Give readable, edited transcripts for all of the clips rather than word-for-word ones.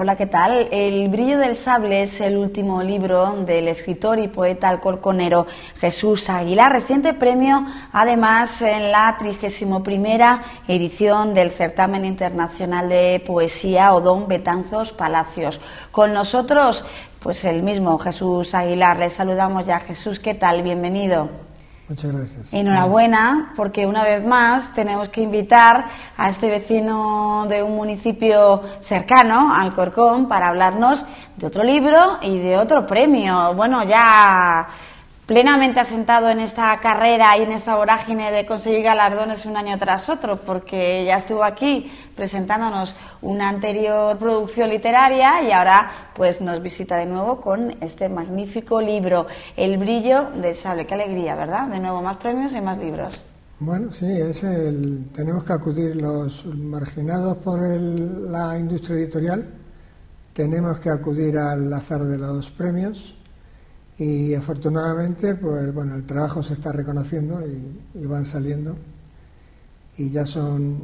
Hola, ¿qué tal? El brillo del sable es el último libro del escritor y poeta alcorconero Jesús Aguilar, reciente premio además en la 31ª edición del Certamen Internacional de Poesía Odón Betanzos Palacios. Con nosotros, pues el mismo Jesús Aguilar. Le saludamos ya. Jesús, ¿qué tal? Bienvenido. Muchas gracias. Enhorabuena, porque una vez más tenemos que invitar a este vecino de un municipio cercano, Alcorcón, para hablarnos de otro libro y de otro premio. Bueno, ya plenamente asentado en esta carrera y en esta vorágine de conseguir galardones un año tras otro, porque ya estuvo aquí presentándonos una anterior producción literaria y ahora pues nos visita de nuevo con este magnífico libro, El brillo del sable. Qué alegría, ¿verdad? De nuevo más premios y más libros. Bueno, sí, tenemos que acudir los marginados por la industria editorial, tenemos que acudir al azar de los premios. Y afortunadamente, pues bueno, el trabajo se está reconociendo y van saliendo. Y ya son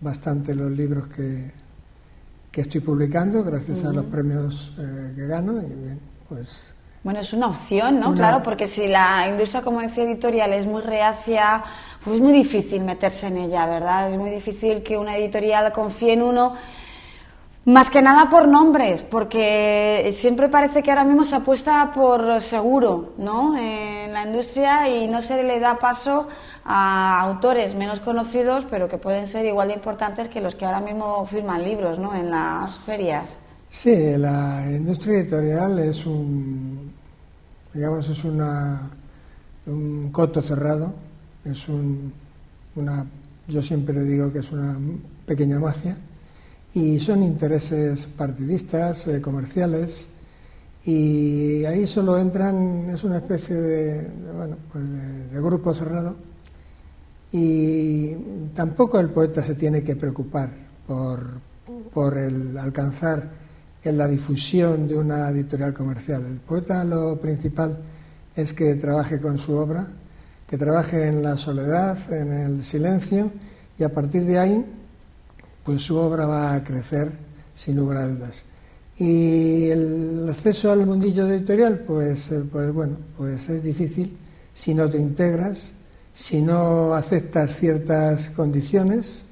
bastante los libros que estoy publicando gracias a los premios que gano. Y bien, pues. Bueno, es una opción, ¿no? Claro, porque si la industria, como decía, editorial es muy reacia, pues es muy difícil meterse en ella, ¿verdad? Es muy difícil que una editorial confíe en uno. Más que nada por nombres, porque siempre parece que ahora mismo se apuesta por seguro, ¿no?, en la industria, y no se le da paso a autores menos conocidos, pero que pueden ser igual de importantes que los que ahora mismo firman libros, ¿no?, en las ferias. Sí, la industria editorial es un coto cerrado, yo siempre digo que es una pequeña mafia. Y son intereses partidistas, comerciales, y ahí solo entran, es una especie de grupo cerrado, y tampoco el poeta se tiene que preocupar por el alcanzar en la difusión de una editorial comercial. El poeta, lo principal es que trabaje con su obra, que trabaje en la soledad, en el silencio, y a partir de ahí pues su obra va a crecer sin lugar a dudas. Y el acceso al mundillo editorial, pues es difícil si no te integras, si no aceptas ciertas condiciones.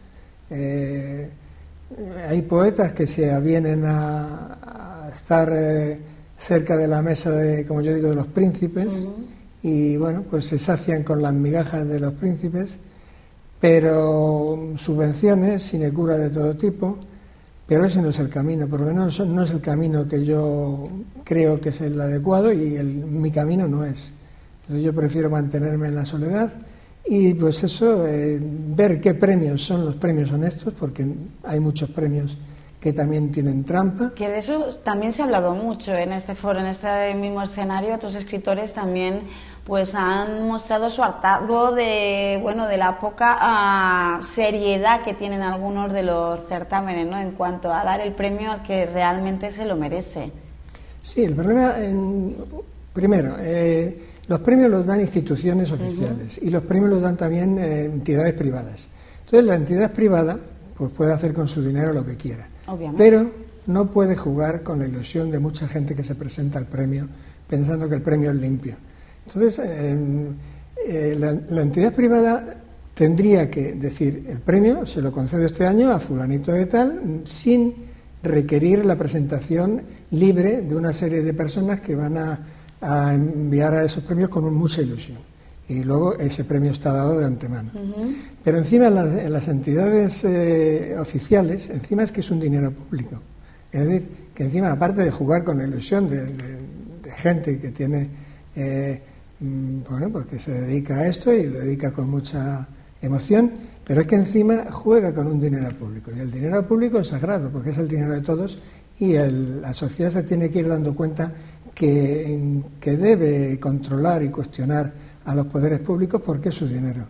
Hay poetas que se avienen a estar cerca de la mesa como yo digo, de los príncipes, y bueno, pues se sacian con las migajas de los príncipes, pero subvenciones, sinecura de todo tipo, pero ese no es el camino, por lo menos no es el camino que yo creo que es el adecuado, y mi camino no es. Entonces yo prefiero mantenerme en la soledad y pues eso, ver qué premios son los premios honestos, porque hay muchos premios que también tienen trampa. Que de eso también se ha hablado mucho en este foro, en este mismo escenario. Otros escritores también pues han mostrado su hartazgo de la poca seriedad que tienen algunos de los certámenes, ¿no?, en cuanto a dar el premio al que realmente se lo merece. Sí, el problema, primero, los premios los dan instituciones oficiales, y los premios los dan también entidades privadas. Entonces la entidad privada pues puede hacer con su dinero lo que quiera. Obviamente. Pero no puede jugar con la ilusión de mucha gente que se presenta al premio pensando que el premio es limpio. Entonces, la entidad privada tendría que decir, el premio se lo concedo este año a fulanito de tal, sin requerir la presentación libre de una serie de personas que van a enviar a esos premios con mucha ilusión. Y luego ese premio está dado de antemano. Pero encima en las entidades oficiales, encima es que es un dinero público. Es decir, que encima, aparte de jugar con la ilusión de gente que tiene, pues que se dedica a esto y lo dedica con mucha emoción, pero es que encima juega con un dinero público. Y el dinero público es sagrado, porque es el dinero de todos, y la sociedad se tiene que ir dando cuenta que debe controlar y cuestionar a los poderes públicos porque es su dinero.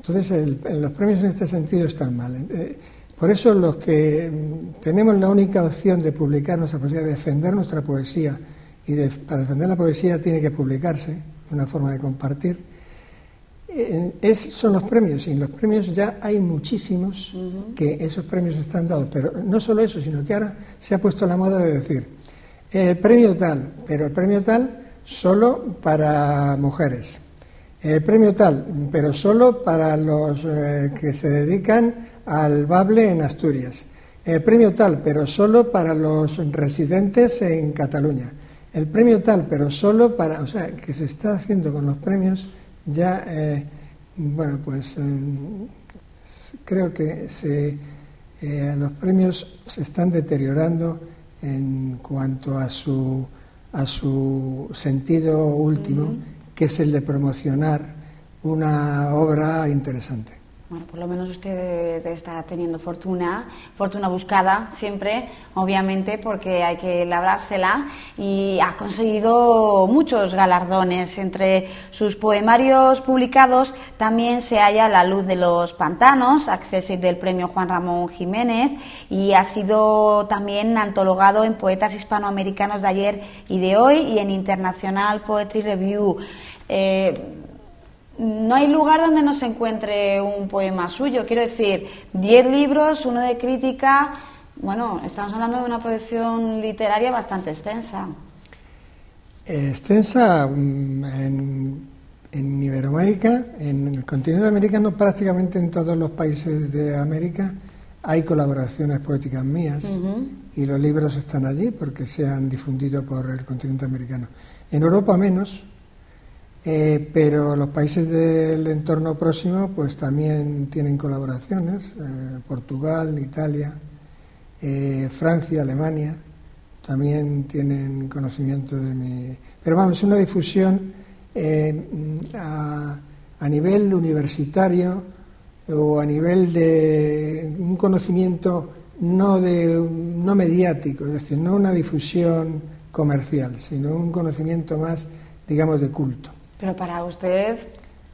Entonces, los premios en este sentido están mal. Por eso los que tenemos la única opción de publicar nuestra poesía, de defender nuestra poesía, y para defender la poesía tiene que publicarse, una forma de compartir, son los premios, y en los premios ya hay muchísimos que esos premios están dados, pero no solo eso, sino que ahora se ha puesto la moda de decir el premio tal, pero el premio tal solo para mujeres, el premio tal, pero solo para los que se dedican al bable en Asturias, el premio tal, pero solo para los residentes en Cataluña, el premio tal, pero solo para... O sea, que se está haciendo con los premios ya, bueno, pues creo que los premios se están deteriorando en cuanto a su sentido último, que es el de promocionar una obra interesante. Bueno, por lo menos usted está teniendo fortuna buscada siempre, obviamente, porque hay que labrársela, y ha conseguido muchos galardones. Entre sus poemarios publicados también se halla La luz de los pantanos, accésit del premio Juan Ramón Jiménez, y ha sido también antologado en Poetas Hispanoamericanos de ayer y de hoy y en International Poetry Review. No hay lugar donde no se encuentre un poema suyo. Quiero decir, 10 libros, uno de crítica. Bueno, estamos hablando de una producción literaria bastante extensa. Extensa en Iberoamérica, en el continente americano, prácticamente en todos los países de América hay colaboraciones poéticas mías, y los libros están allí porque se han difundido por el continente americano. En Europa menos. Pero los países del entorno próximo pues también tienen colaboraciones, Portugal, Italia, Francia, Alemania, también tienen conocimiento de mi... Pero vamos, es una difusión a nivel universitario o a nivel de un conocimiento no mediático, es decir, no una difusión comercial, sino un conocimiento más, digamos, de culto. Pero para usted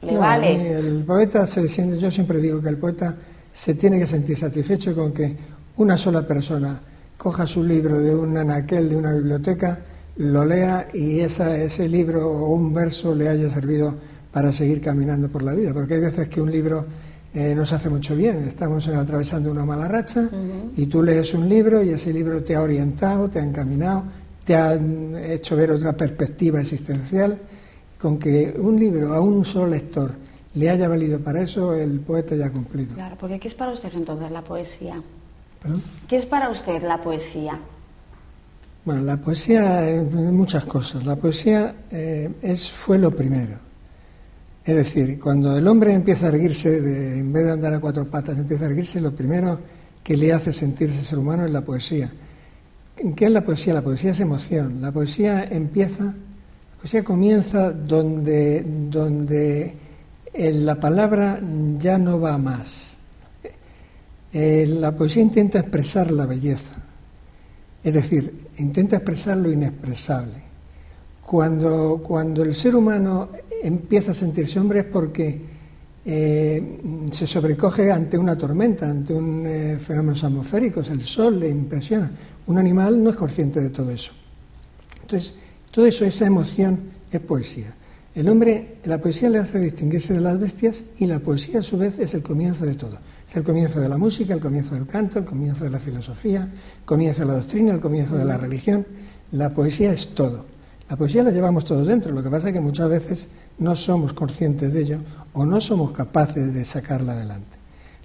le vale. El poeta yo siempre digo que el poeta se tiene que sentir satisfecho con que una sola persona coja su libro de un anaquel de una biblioteca, lo lea y ese libro o un verso le haya servido para seguir caminando por la vida. Porque hay veces que un libro nos hace mucho bien. Estamos atravesando una mala racha y tú lees un libro y ese libro te ha orientado, te ha encaminado, te ha hecho ver otra perspectiva existencial. Con que un libro a un solo lector le haya valido para eso, el poeta ya ha cumplido. Claro, porque ¿qué es para usted entonces la poesía? ¿Perdón? ¿Qué es para usted la poesía? Bueno, la poesía es muchas cosas. La poesía fue lo primero. Es decir, cuando el hombre empieza a erguirse, en vez de andar a cuatro patas, empieza a erguirse, lo primero que le hace sentirse ser humano es la poesía. ¿Qué es la poesía? La poesía es emoción. La poesía comienza donde la palabra ya no va más. La poesía intenta expresar la belleza, es decir, intenta expresar lo inexpresable. Cuando el ser humano empieza a sentirse hombre es porque se sobrecoge ante una tormenta, ante un fenómeno atmosférico, el sol le impresiona. Un animal no es consciente de todo eso. Entonces, todo eso, esa emoción, es poesía. La poesía le hace distinguirse de las bestias, y la poesía a su vez es el comienzo de todo. Es el comienzo de la música, el comienzo del canto, el comienzo de la filosofía, el comienzo de la doctrina, el comienzo de la religión. La poesía es todo. La poesía la llevamos todos dentro, lo que pasa es que muchas veces no somos conscientes de ello o no somos capaces de sacarla adelante.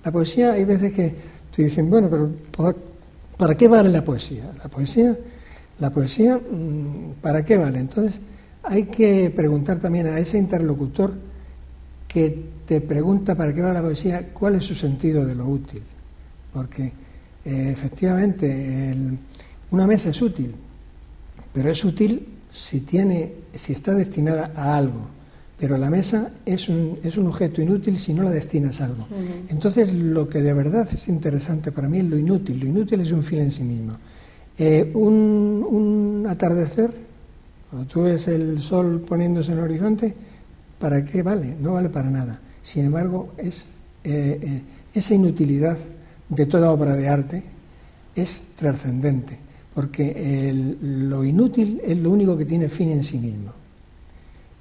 La poesía, hay veces que te dicen, bueno, pero ¿para qué vale la poesía? La poesía, ¿para qué vale? Entonces, hay que preguntar también a ese interlocutor que te pregunta para qué vale la poesía, cuál es su sentido de lo útil. Porque, efectivamente, una mesa es útil, pero es útil si está destinada a algo. Pero la mesa es un objeto inútil si no la destinas a algo. Entonces, lo que de verdad es interesante para mí es lo inútil. Lo inútil es un fin en sí mismo. Un atardecer, cuando tú ves el sol poniéndose en el horizonte, ¿para qué vale? No vale para nada. Sin embargo, esa inutilidad de toda obra de arte es trascendente, porque lo inútil es lo único que tiene fin en sí mismo.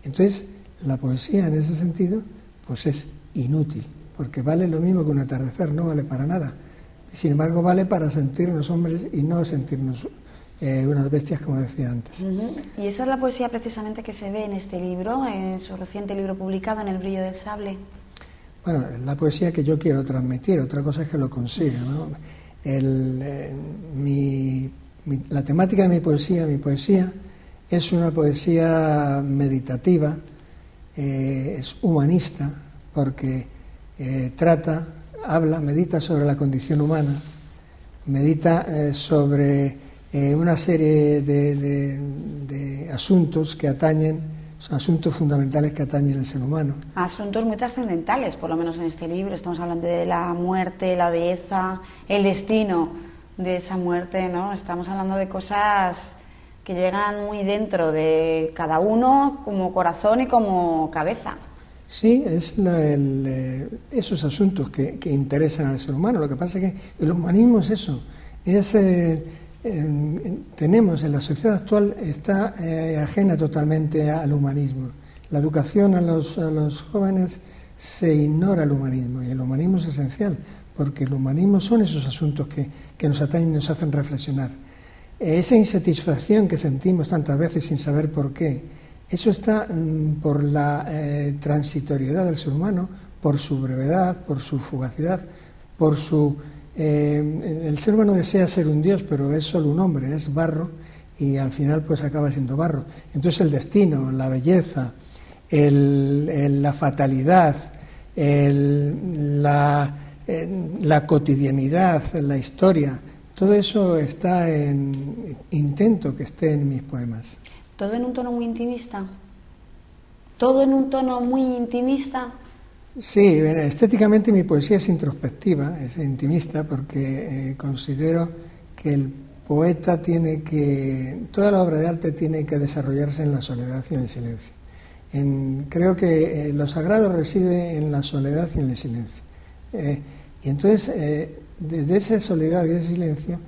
Entonces, la poesía en ese sentido pues es inútil, porque vale lo mismo que un atardecer, no vale para nada. Sin embargo, vale para sentirnos hombres y no sentirnos unas bestias, como decía antes. Y esa es la poesía precisamente que se ve en este libro, en su reciente libro publicado, En el brillo del sable. Bueno, la poesía que yo quiero transmitir, otra cosa es que lo consiga, ¿no? La temática de mi poesía es una poesía meditativa, es humanista, porque medita sobre la condición humana, medita sobre una serie de asuntos que son asuntos fundamentales que atañen al ser humano. Asuntos muy trascendentales, por lo menos en este libro. Estamos hablando de la muerte, la belleza, el destino de esa muerte, ¿no? Estamos hablando de cosas que llegan muy dentro de cada uno, como corazón y como cabeza. Sí, es esos asuntos que interesan al ser humano. Lo que pasa es que el humanismo es eso. Tenemos en la sociedad actual, está ajena totalmente al humanismo. La educación a los jóvenes se ignora el humanismo, y el humanismo es esencial, porque el humanismo son esos asuntos que nos atañen y nos hacen reflexionar. Esa insatisfacción que sentimos tantas veces sin saber por qué, eso está por la transitoriedad del ser humano, por su brevedad, por su fugacidad, por su... el ser humano desea ser un dios, pero es solo un hombre, es barro, y al final pues acaba siendo barro. Entonces el destino, la belleza, la fatalidad, la cotidianidad, la historia, todo eso intento que esté en mis poemas. ¿Todo en un tono muy intimista? ¿Todo en un tono muy intimista? Sí, estéticamente mi poesía es introspectiva, es intimista, porque considero que el poeta toda la obra de arte tiene que desarrollarse en la soledad y en el silencio. Creo que lo sagrado reside en la soledad y en el silencio. Y entonces, desde esa soledad y ese silencio,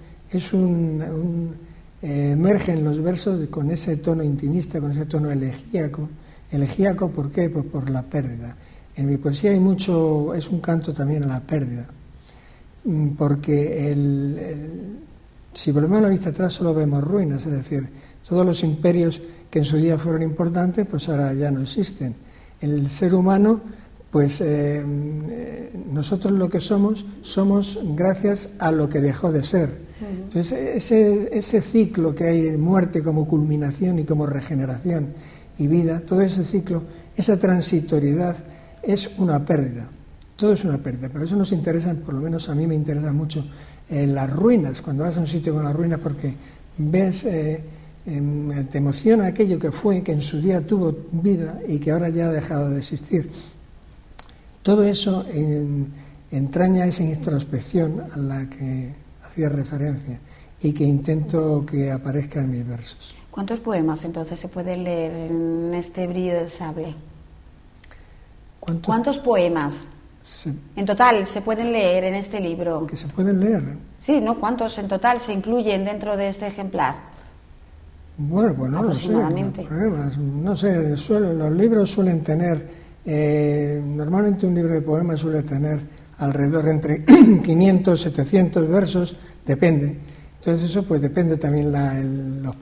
emergen los versos con ese tono intimista, con ese tono elegíaco. ¿Elegíaco por qué? Pues por la pérdida. En mi poesía hay mucho, es un canto también a la pérdida, porque si volvemos la vista atrás solo vemos ruinas, es decir, todos los imperios que en su día fueron importantes, pues ahora ya no existen. El ser humano, pues nosotros lo que somos gracias a lo que dejó de ser. Entonces ese ciclo que hay de muerte como culminación y como regeneración y vida, todo ese ciclo, esa transitoriedad, es una pérdida, todo es una pérdida. Por eso nos interesan, por lo menos a mí me interesan mucho las ruinas, cuando vas a un sitio con las ruinas, porque ves, te emociona aquello que fue, que en su día tuvo vida y que ahora ya ha dejado de existir. Todo eso entraña esa introspección a la que hacía referencia y que intento que aparezca en mis versos. ¿Cuántos poemas entonces se pueden leer en este brillo del sable? ¿Cuántos poemas en total se pueden leer en este libro? ¿Que se pueden leer? Sí, ¿no? ¿Cuántos en total se incluyen dentro de este ejemplar? Bueno, pues no lo sé. No sé, los libros suelen tener, normalmente un libro de poemas suele tener alrededor entre 500, 700 versos, depende. Entonces eso pues depende también los